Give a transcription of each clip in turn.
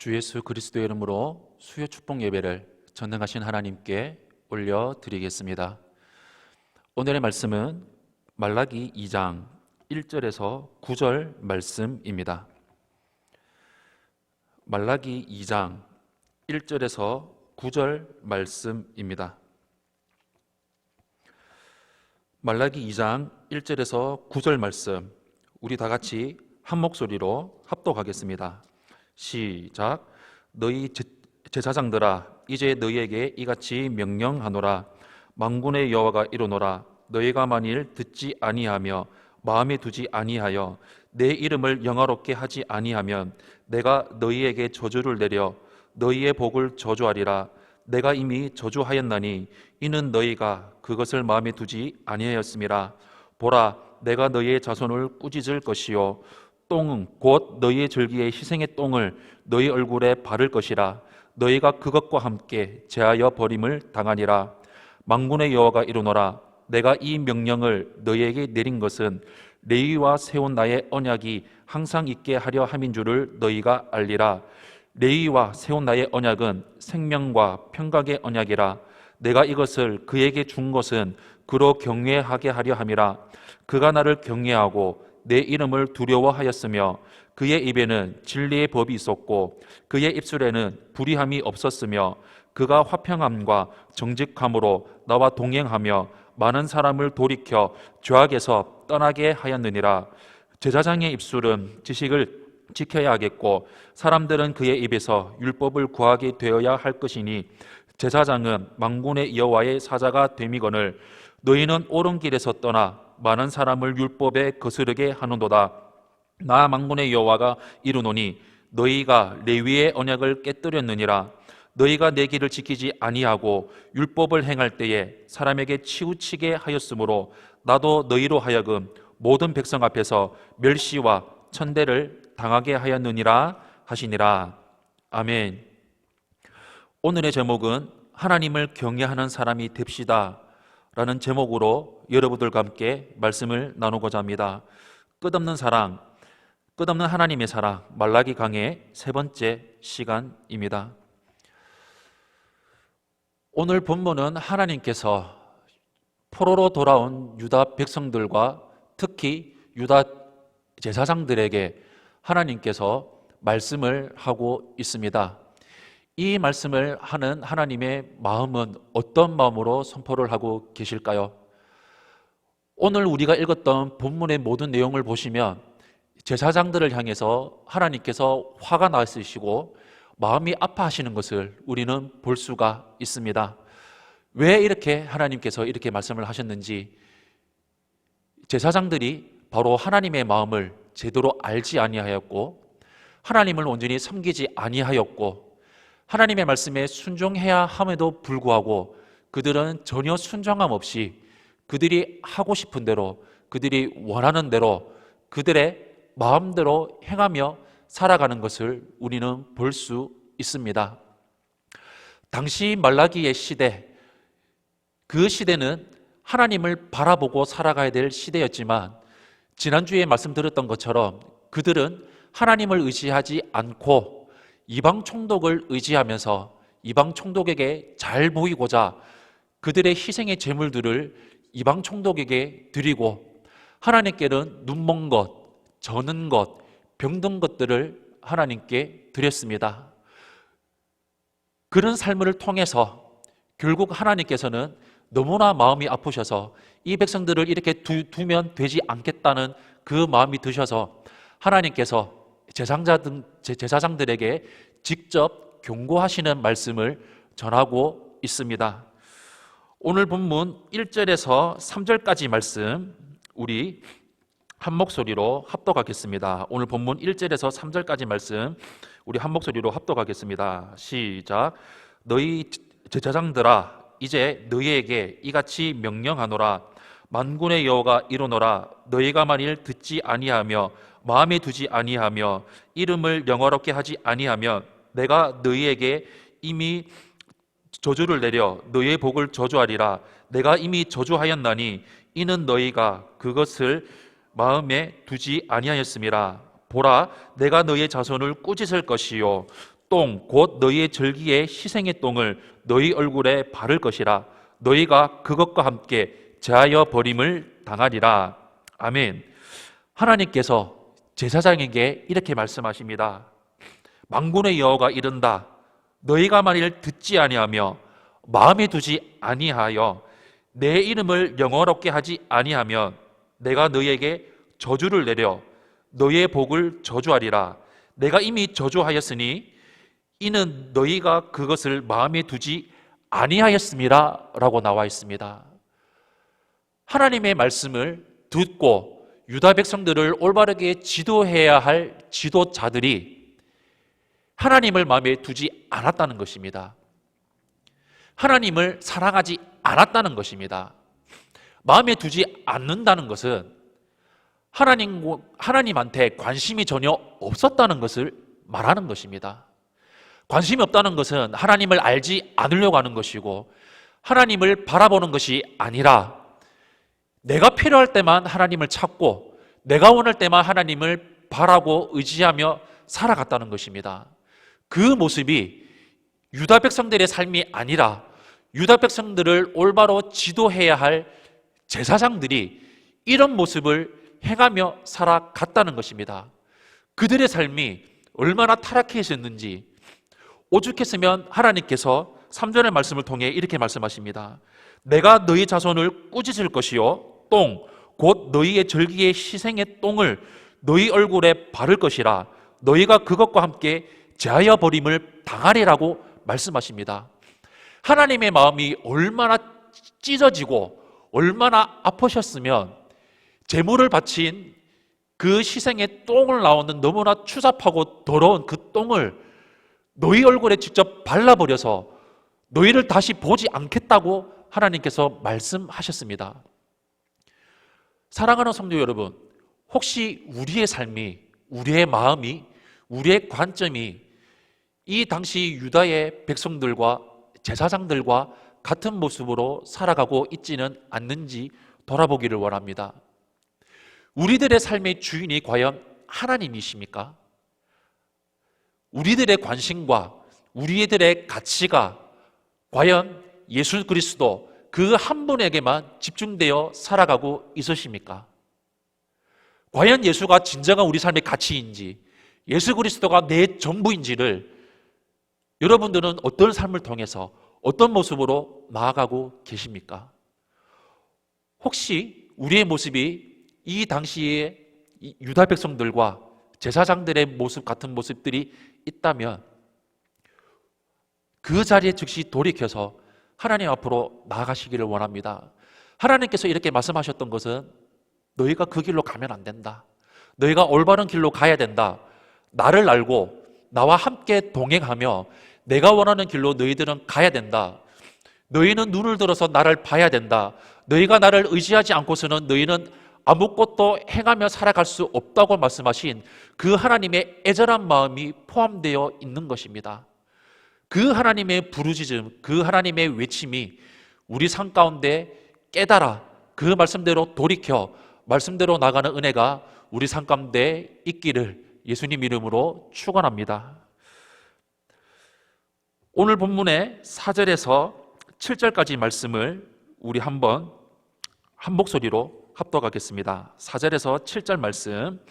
주 예수 그리스도의 이름으로 수요 축복 예배를 전능하신 하나님께 올려드리겠습니다. 오늘의 말씀은 말라기 2장 1절에서 9절 말씀입니다. 말라기 2장 1절에서 9절 말씀입니다. 말라기 2장 1절에서 9절 말씀, 우리 다 같이 한 목소리로 합독하겠습니다. 시작. 너희 제사장들아, 이제 너희에게 이같이 명령하노라. 만군의 여호와가 이르노라. 너희가 만일 듣지 아니하며 마음에 두지 아니하여 내 이름을 영화롭게 하지 아니하면 내가 너희에게 저주를 내려 너희의 복을 저주하리라. 내가 이미 저주하였나니 이는 너희가 그것을 마음에 두지 아니하였음이라. 보라, 내가 너희의 자손을 꾸짖을 것이요 똥 곧 너희의 절기에 희생의 똥을 너희 얼굴에 바를 것이라. 너희가 그것과 함께 제하여 버림을 당하니라. 만군의 여호와가 이르노라. 내가 이 명령을 너희에게 내린 것은 레위와 세운 나의 언약이 항상 있게 하려 함인 줄을 너희가 알리라. 레위와 세운 나의 언약은 생명과 평강의 언약이라. 내가 이것을 그에게 준 것은 그로 경외하게 하려 함이라. 그가 나를 경외하고 내 이름을 두려워하였으며 그의 입에는 진리의 법이 있었고 그의 입술에는 불의함이 없었으며 그가 화평함과 정직함으로 나와 동행하며 많은 사람을 돌이켜 죄악에서 떠나게 하였느니라. 제사장의 입술은 지식을 지켜야 하겠고 사람들은 그의 입에서 율법을 구하게 되어야 할 것이니 제사장은 만군의 여호와의 사자가 됨이거늘 너희는 옳은 길에서 떠나 많은 사람을 율법에 거스르게 하는도다. 나 만군의 여호와가 이르노니 너희가 레위의 언약을 깨뜨렸느니라. 너희가 내 길을 지키지 아니하고 율법을 행할 때에 사람에게 치우치게 하였으므로 나도 너희로 하여금 모든 백성 앞에서 멸시와 천대를 당하게 하였느니라 하시니라. 아멘. 오늘의 제목은 하나님을 경외하는 사람이 됩시다 라는 제목으로 여러분들과 함께 말씀을 나누고자 합니다. 끝없는 사랑, 끝없는 하나님의 사랑, 말라기 강의 세 번째 시간입니다. 오늘 본문은 하나님께서 포로로 돌아온 유다 백성들과 특히 유다 제사장들에게 하나님께서 말씀을 하고 있습니다. 이 말씀을 하는 하나님의 마음은 어떤 마음으로 선포를 하고 계실까요? 오늘 우리가 읽었던 본문의 모든 내용을 보시면 제사장들을 향해서 하나님께서 화가 나시고 마음이 아파하시는 것을 우리는 볼 수가 있습니다. 왜 이렇게 하나님께서 이렇게 말씀을 하셨는지, 제사장들이 바로 하나님의 마음을 제대로 알지 아니하였고 하나님을 온전히 섬기지 아니하였고 하나님의 말씀에 순종해야 함에도 불구하고 그들은 전혀 순종함 없이 그들이 하고 싶은 대로, 그들이 원하는 대로 그들의 마음대로 행하며 살아가는 것을 우리는 볼 수 있습니다. 당시 말라기의 시대, 그 시대는 하나님을 바라보고 살아가야 될 시대였지만 지난주에 말씀드렸던 것처럼 그들은 하나님을 의지하지 않고 이방 총독을 의지하면서 이방 총독에게 잘 보이고자 그들의 희생의 제물들을 이방 총독에게 드리고 하나님께는 눈먼 것, 저는 것, 병든 것들을 하나님께 드렸습니다. 그런 삶을 통해서 결국 하나님께서는 너무나 마음이 아프셔서 이 백성들을 이렇게 두면 되지 않겠다는 그 마음이 드셔서 하나님께서 제사장들에게 직접 경고하시는 말씀을 전하고 있습니다. 오늘 본문 1절에서 3절까지 말씀 우리 한 목소리로 합독하겠습니다. 오늘 본문 1절에서 3절까지 말씀 우리 한 목소리로 합독하겠습니다. 시작. 너희 제사장들아, 이제 너희에게 이같이 명령하노라. 만군의 여호와가 이르노라. 너희가 만일 듣지 아니하며 마음에 두지 아니하며 이름을 영화롭게 하지 아니하면 내가 너희에게 이미 저주를 내려 너희의 복을 저주하리라. 내가 이미 저주하였나니 이는 너희가 그것을 마음에 두지 아니하였음이라. 보라, 내가 너희의 자손을 꾸짖을 것이요 똥 곧 너희의 절기의 희생의 똥을 너희 얼굴에 바를 것이라. 너희가 그것과 함께 제하여 버림을 당하리라. 아멘. 하나님께서 제사장에게 이렇게 말씀하십니다. 만군의 여호와가 이른다. 너희가 만일 듣지 아니하며 마음에 두지 아니하여 내 이름을 영화롭게 하지 아니하면 내가 너희에게 저주를 내려 너희의 복을 저주하리라. 내가 이미 저주하였으니 이는 너희가 그것을 마음에 두지 아니하였음이라 라고 나와 있습니다. 하나님의 말씀을 듣고 유다 백성들을 올바르게 지도해야 할 지도자들이 하나님을 마음에 두지 않았다는 것입니다. 하나님을 사랑하지 않았다는 것입니다. 마음에 두지 않는다는 것은 하나님한테 관심이 전혀 없었다는 것을 말하는 것입니다. 관심이 없다는 것은 하나님을 알지 않으려고 하는 것이고 하나님을 바라보는 것이 아니라 내가 필요할 때만 하나님을 찾고 내가 원할 때만 하나님을 바라고 의지하며 살아갔다는 것입니다. 그 모습이 유다 백성들의 삶이 아니라 유다 백성들을 올바로 지도해야 할 제사장들이 이런 모습을 행하며 살아갔다는 것입니다. 그들의 삶이 얼마나 타락해 있었는지 오죽했으면 하나님께서 3절의 말씀을 통해 이렇게 말씀하십니다. 내가 너희 자손을 꾸짖을 것이요 똥 곧 너희의 절기의 희생의 똥을 너희 얼굴에 바를 것이라. 너희가 그것과 함께 제하여 버림을 당하리라고 말씀하십니다. 하나님의 마음이 얼마나 찢어지고 얼마나 아프셨으면 제물을 바친 그 희생의 똥을 나오는 너무나 추잡하고 더러운 그 똥을 너희 얼굴에 직접 발라버려서 너희를 다시 보지 않겠다고 하나님께서 말씀하셨습니다. 사랑하는 성도 여러분, 혹시 우리의 삶이, 우리의 마음이, 우리의 관점이 이 당시 유다의 백성들과 제사장들과 같은 모습으로 살아가고 있지는 않는지 돌아보기를 원합니다. 우리들의 삶의 주인이 과연 하나님이십니까? 우리들의 관심과 우리들의 가치가 과연 예수 그리스도 그 한 분에게만 집중되어 살아가고 있으십니까? 과연 예수가 진정한 우리 삶의 가치인지, 예수 그리스도가 내 전부인지를 여러분들은 어떤 삶을 통해서 어떤 모습으로 나아가고 계십니까? 혹시 우리의 모습이 이 당시의 유다 백성들과 제사장들의 모습 같은 모습들이 있다면 그 자리에 즉시 돌이켜서 하나님 앞으로 나아가시기를 원합니다. 하나님께서 이렇게 말씀하셨던 것은 너희가 그 길로 가면 안 된다. 너희가 올바른 길로 가야 된다. 나를 알고 나와 함께 동행하며 내가 원하는 길로 너희들은 가야 된다. 너희는 눈을 들어서 나를 봐야 된다. 너희가 나를 의지하지 않고서는 너희는 아무것도 행하며 살아갈 수 없다고 말씀하신 그 하나님의 애절한 마음이 포함되어 있는 것입니다. 그 하나님의 부르짖음, 그 하나님의 외침이 우리 삶 가운데 깨달아 그 말씀대로 돌이켜 말씀대로 나가는 은혜가 우리 삶 가운데 있기를 예수님 이름으로 축원합니다. 오늘 본문의 4절에서 7절까지 말씀을 우리 한번 한 목소리로 합독하겠습니다. 4절에서 7절 말씀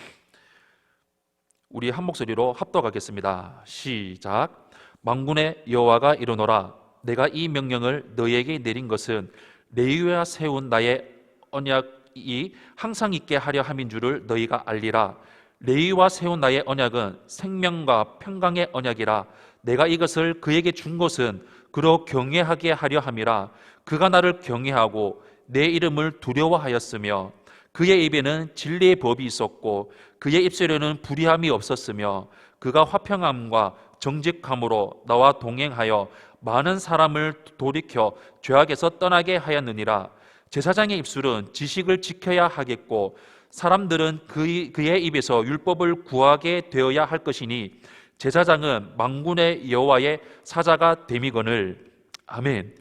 우리 한 목소리로 합독하겠습니다. 시작. 만군의 여호와가 이르노라. 내가 이 명령을 너희에게 내린 것은 레위와 세운 나의 언약이 항상 있게 하려 함인 줄을 너희가 알리라. 레위와 세운 나의 언약은 생명과 평강의 언약이라. 내가 이것을 그에게 준 것은 그로 경외하게 하려 함이라. 그가 나를 경외하고 내 이름을 두려워하였으며 그의 입에는 진리의 법이 있었고 그의 입술에는 불의함이 없었으며 그가 화평함과 정직함으로 나와 동행하여 많은 사람을 돌이켜 죄악에서 떠나게 하였느니라. 제사장의 입술은 지식을 지켜야 하겠고 사람들은 그의 입에서 율법을 구하게 되어야 할 것이니 제사장은 만군의 여호와의 사자가 됨이거늘. 아멘.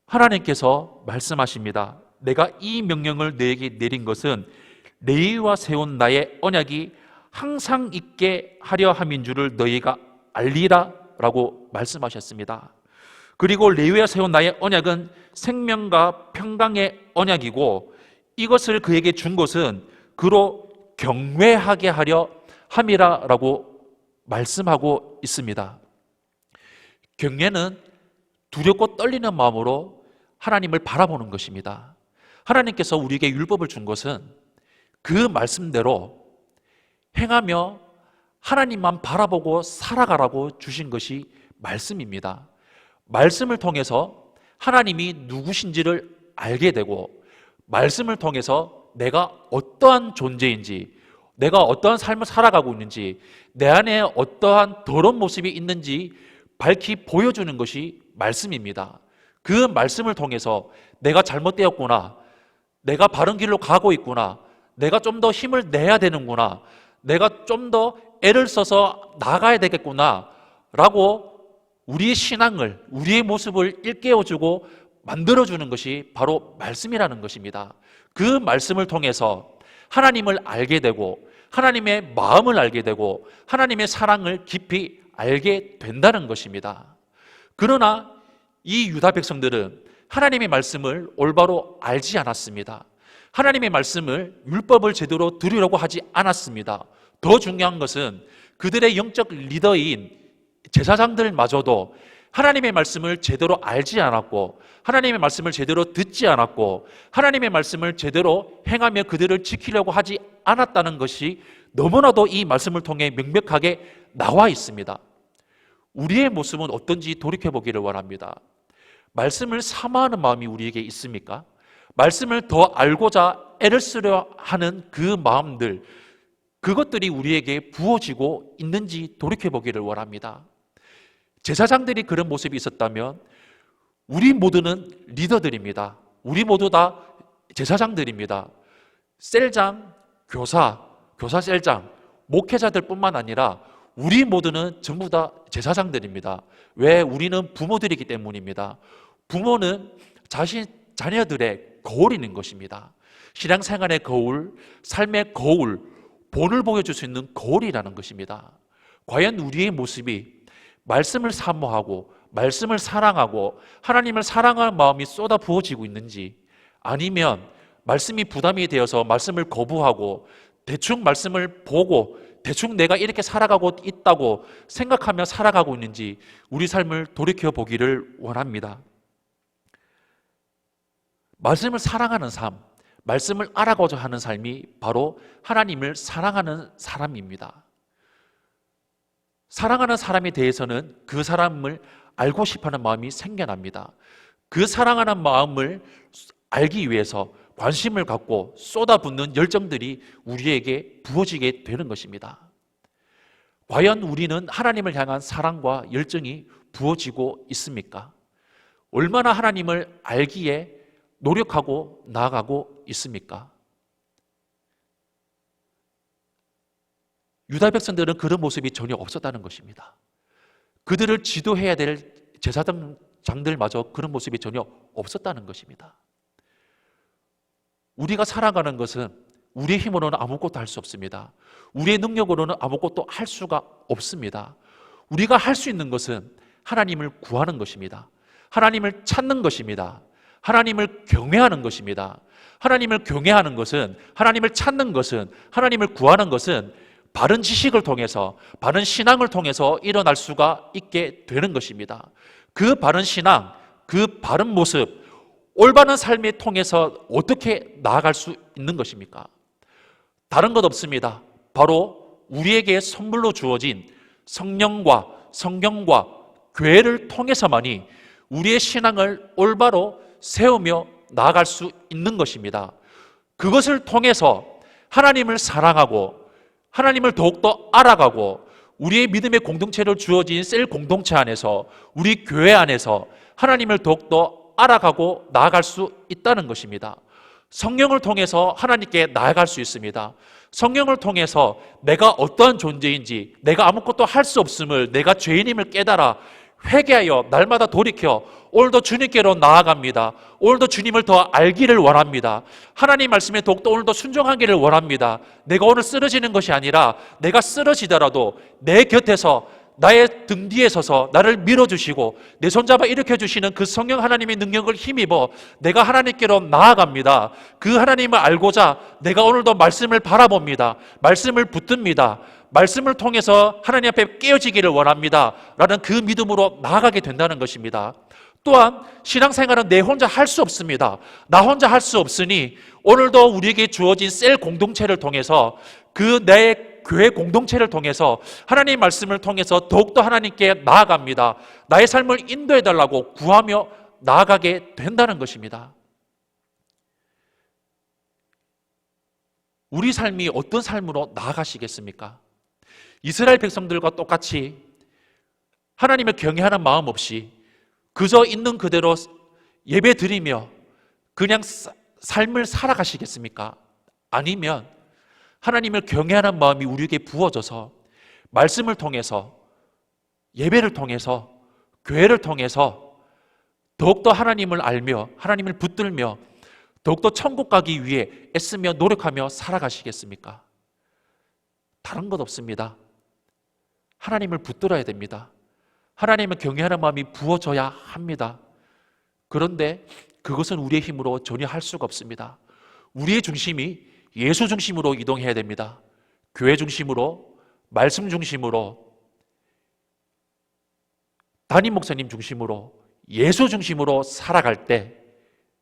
하나님께서 말씀하십니다. 내가 이 명령을 너에게 내린 것은 레위와 세운 나의 언약이 항상 있게 하려 함인 줄을 너희가 알리라 라고 말씀하셨습니다. 그리고 레위에 세운 나의 언약은 생명과 평강의 언약이고 이것을 그에게 준 것은 그로 경외하게 하려 함이라 라고 말씀하고 있습니다. 경외는 두렵고 떨리는 마음으로 하나님을 바라보는 것입니다. 하나님께서 우리에게 율법을 준 것은 그 말씀대로 행하며 하나님만 바라보고 살아가라고 주신 것이 말씀입니다. 말씀을 통해서 하나님이 누구신지를 알게 되고 말씀을 통해서 내가 어떠한 존재인지, 내가 어떠한 삶을 살아가고 있는지, 내 안에 어떠한 더러운 모습이 있는지 밝히 보여주는 것이 말씀입니다. 그 말씀을 통해서 내가 잘못되었구나, 내가 바른 길로 가고 있구나, 내가 좀 더 힘을 내야 되는구나, 내가 좀 더 애를 써서 나가야 되겠구나 라고 우리의 신앙을, 우리의 모습을 일깨워주고 만들어주는 것이 바로 말씀이라는 것입니다. 그 말씀을 통해서 하나님을 알게 되고 하나님의 마음을 알게 되고 하나님의 사랑을 깊이 알게 된다는 것입니다. 그러나 이 유다 백성들은 하나님의 말씀을 올바로 알지 않았습니다. 하나님의 말씀을, 율법을 제대로 들으려고 하지 않았습니다. 더 중요한 것은 그들의 영적 리더인 제사장들마저도 하나님의 말씀을 제대로 알지 않았고 하나님의 말씀을 제대로 듣지 않았고 하나님의 말씀을 제대로 행하며 그들을 지키려고 하지 않았다는 것이 너무나도 이 말씀을 통해 명백하게 나와 있습니다. 우리의 모습은 어떤지 돌이켜보기를 원합니다. 말씀을 사모하는 마음이 우리에게 있습니까? 말씀을 더 알고자 애를 쓰려 하는 그 마음들, 그것들이 우리에게 부어지고 있는지 돌이켜보기를 원합니다. 제사장들이 그런 모습이 있었다면 우리 모두는 리더들입니다. 우리 모두 다 제사장들입니다. 셀장, 교사 셀장, 목회자들 뿐만 아니라 우리 모두는 전부 다 제사장들입니다. 왜? 우리는 부모들이기 때문입니다. 부모는 자녀들의 거울이 것입니다. 신앙생활의 거울, 삶의 거울, 본을 보여줄 수 있는 거울이라는 것입니다. 과연 우리의 모습이 말씀을 사모하고 말씀을 사랑하고 하나님을 사랑하는 마음이 쏟아 부어지고 있는지, 아니면 말씀이 부담이 되어서 말씀을 거부하고 대충 말씀을 보고 대충 내가 이렇게 살아가고 있다고 생각하며 살아가고 있는지 우리 삶을 돌이켜보기를 원합니다. 말씀을 사랑하는 삶, 말씀을 알아가고자 하는 삶이 바로 하나님을 사랑하는 사람입니다. 사랑하는 사람에 대해서는 그 사람을 알고 싶어하는 마음이 생겨납니다. 그 사랑하는 마음을 알기 위해서 관심을 갖고 쏟아붓는 열정들이 우리에게 부어지게 되는 것입니다. 과연 우리는 하나님을 향한 사랑과 열정이 부어지고 있습니까? 얼마나 하나님을 알기에 노력하고 나아가고 있습니까? 유다 백성들은 그런 모습이 전혀 없었다는 것입니다. 그들을 지도해야 될 제사장들마저 그런 모습이 전혀 없었다는 것입니다. 우리가 살아가는 것은 우리의 힘으로는 아무것도 할 수 없습니다. 우리의 능력으로는 아무것도 할 수가 없습니다. 우리가 할 수 있는 것은 하나님을 구하는 것입니다. 하나님을 찾는 것입니다. 하나님을 경외하는 것입니다. 하나님을 경외하는 것은, 하나님을 찾는 것은, 하나님을 구하는 것은 바른 지식을 통해서, 바른 신앙을 통해서 일어날 수가 있게 되는 것입니다. 그 바른 신앙, 그 바른 모습, 올바른 삶을 통해서 어떻게 나아갈 수 있는 것입니까? 다른 것 없습니다. 바로 우리에게 선물로 주어진 성령과 성경과 교회를 통해서만이 우리의 신앙을 올바로 세우며 나아갈 수 있는 것입니다. 그것을 통해서 하나님을 사랑하고 하나님을 더욱더 알아가고 우리의 믿음의 공동체를 주어진 셀 공동체 안에서, 우리 교회 안에서 하나님을 더욱더 알아가고 나아갈 수 있다는 것입니다. 성령을 통해서 하나님께 나아갈 수 있습니다. 성령을 통해서 내가 어떠한 존재인지, 내가 아무것도 할 수 없음을, 내가 죄인임을 깨달아 회개하여 날마다 돌이켜 오늘도 주님께로 나아갑니다. 오늘도 주님을 더 알기를 원합니다. 하나님 말씀에 더욱더 오늘도 순종하기를 원합니다. 내가 오늘 쓰러지는 것이 아니라 내가 쓰러지더라도 내 곁에서 나의 등 뒤에 서서 나를 밀어주시고 내 손잡아 일으켜주시는 그 성령 하나님의 능력을 힘입어 내가 하나님께로 나아갑니다. 그 하나님을 알고자 내가 오늘도 말씀을 바라봅니다. 말씀을 붙듭니다. 말씀을 통해서 하나님 앞에 깨어지기를 원합니다. 라는 그 믿음으로 나아가게 된다는 것입니다. 또한 신앙생활은 내 혼자 할 수 없습니다. 나 혼자 할 수 없으니 오늘도 우리에게 주어진 셀 공동체를 통해서 그 내 교회 공동체를 통해서 하나님의 말씀을 통해서 더욱더 하나님께 나아갑니다. 나의 삶을 인도해달라고 구하며 나아가게 된다는 것입니다. 우리 삶이 어떤 삶으로 나아가시겠습니까? 이스라엘 백성들과 똑같이 하나님을 경외하는 마음 없이 그저 있는 그대로 예배 드리며 그냥 삶을 살아가시겠습니까? 아니면 하나님을 경외하는 마음이 우리에게 부어져서 말씀을 통해서 예배를 통해서 교회를 통해서 더욱더 하나님을 알며 하나님을 붙들며 더욱더 천국 가기 위해 애쓰며 노력하며 살아가시겠습니까? 다른 것 없습니다. 하나님을 붙들어야 됩니다. 하나님을 경외하는 마음이 부어져야 합니다. 그런데 그것은 우리의 힘으로 전혀 할 수가 없습니다. 우리의 중심이 예수 중심으로 이동해야 됩니다. 교회 중심으로, 말씀 중심으로, 담임 목사님 중심으로, 예수 중심으로 살아갈 때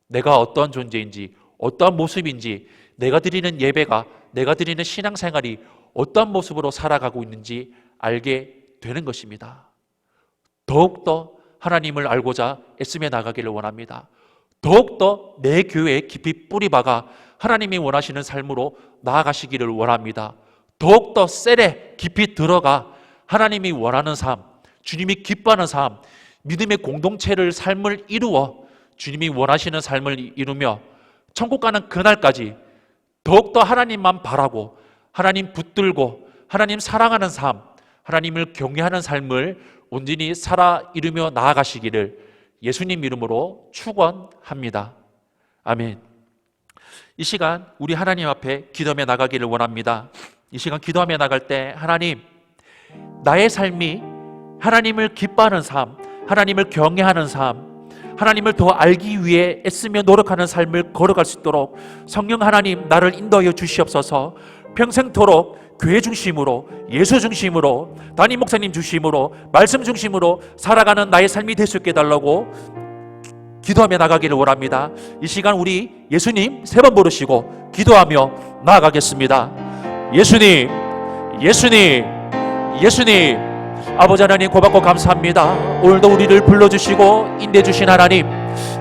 내가 어떠한 존재인지, 어떠한 모습인지, 내가 드리는 예배가, 내가 드리는 신앙생활이 어떠한 모습으로 살아가고 있는지 알게 되는 것입니다. 더욱더 하나님을 알고자 애쓰며 나가기를 원합니다. 더욱더 내 교회에 깊이 뿌리박아 하나님이 원하시는 삶으로 나아가시기를 원합니다. 더욱더 셀에 깊이 들어가 하나님이 원하는 삶, 주님이 기뻐하는 삶, 믿음의 공동체를 삶을 이루어 주님이 원하시는 삶을 이루며 천국 가는 그날까지 더욱더 하나님만 바라고 하나님 붙들고 하나님 사랑하는 삶, 하나님을 경외하는 삶을 온전히 살아 이루며 나아가시기를 예수님 이름으로 축원합니다. 아멘. 이 시간 우리 하나님 앞에 기도하며 나가기를 원합니다. 이 시간 기도하며 나갈 때 하나님, 나의 삶이 하나님을 기뻐하는 삶, 하나님을 경외하는 삶, 하나님을 더 알기 위해 애쓰며 노력하는 삶을 걸어갈 수 있도록 성령 하나님 나를 인도하여 주시옵소서. 평생토록 교회 중심으로, 예수 중심으로, 담임 목사님 중심으로, 말씀 중심으로 살아가는 나의 삶이 될 수 있게 해달라고 기도하며 나가기를 원합니다. 이 시간 우리 예수님 3번 부르시고 기도하며 나아가겠습니다. 예수님, 예수님, 예수님. 아버지 하나님 고맙고 감사합니다. 오늘도 우리를 불러주시고 인내주신 하나님,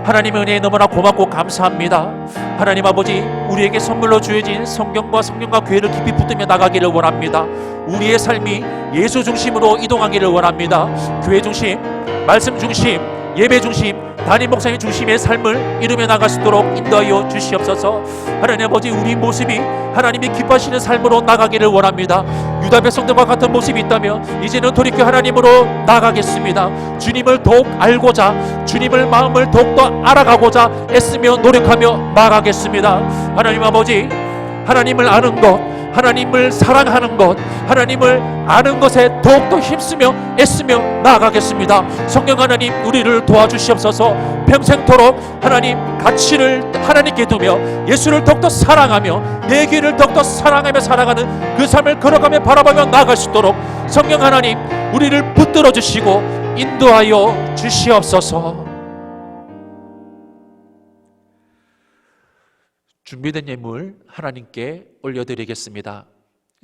하나님의 은혜에 너무나 고맙고 감사합니다. 하나님 아버지, 우리에게 선물로 주어진 성경과 성령과 교회를 깊이 붙들며 나가기를 원합니다. 우리의 삶이 예수 중심으로 이동하기를 원합니다. 교회 중심, 말씀 중심, 예배 중심, 담임 목사님 중심의 삶을 이루며 나갈 수 있도록 인도하여 주시옵소서. 하나님 아버지, 우리 모습이 하나님이 기뻐하시는 삶으로 나가기를 원합니다. 유다 백성들과 같은 모습이 있다면 이제는 돌이켜 하나님으로 나가겠습니다. 주님을 더욱 알고자, 주님을 마음을 더욱더 알아가고자 애쓰며 노력하며 나가겠습니다. 하나님 아버지, 하나님을 아는 것, 하나님을 사랑하는 것, 하나님을 아는 것에 더욱더 힘쓰며 애쓰며 나아가겠습니다. 성령 하나님, 우리를 도와주시옵소서. 평생토록 하나님 가치를 하나님께 두며 예수를 더욱더 사랑하며 내 길을 더욱더 사랑하며 살아가는 그 삶을 걸어가며 바라보며 나아갈 수 있도록 성령 하나님, 우리를 붙들어 주시고 인도하여 주시옵소서. 준비된 예물 하나님께 올려드리겠습니다.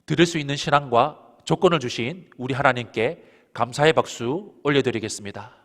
드릴 수 있는 신앙과 조건을 주신 우리 하나님께 감사의 박수 올려드리겠습니다.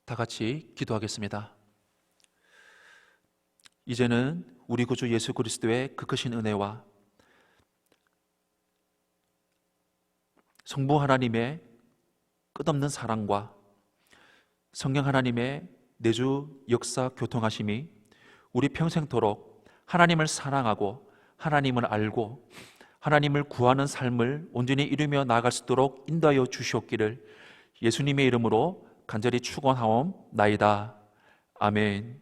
다 같이 기도하겠습니다. 이제는 우리 구주 예수 그리스도의 그 크신 은혜와 성부 하나님의 끝없는 사랑과 성령 하나님의 내주 역사 교통하심이 우리 평생토록 하나님을 사랑하고 하나님을 알고 하나님을 구하는 삶을 온전히 이루며 나아갈 수 있도록 인도하여 주시옵기를 예수님의 이름으로 간절히 축원하옵나이다. 아멘.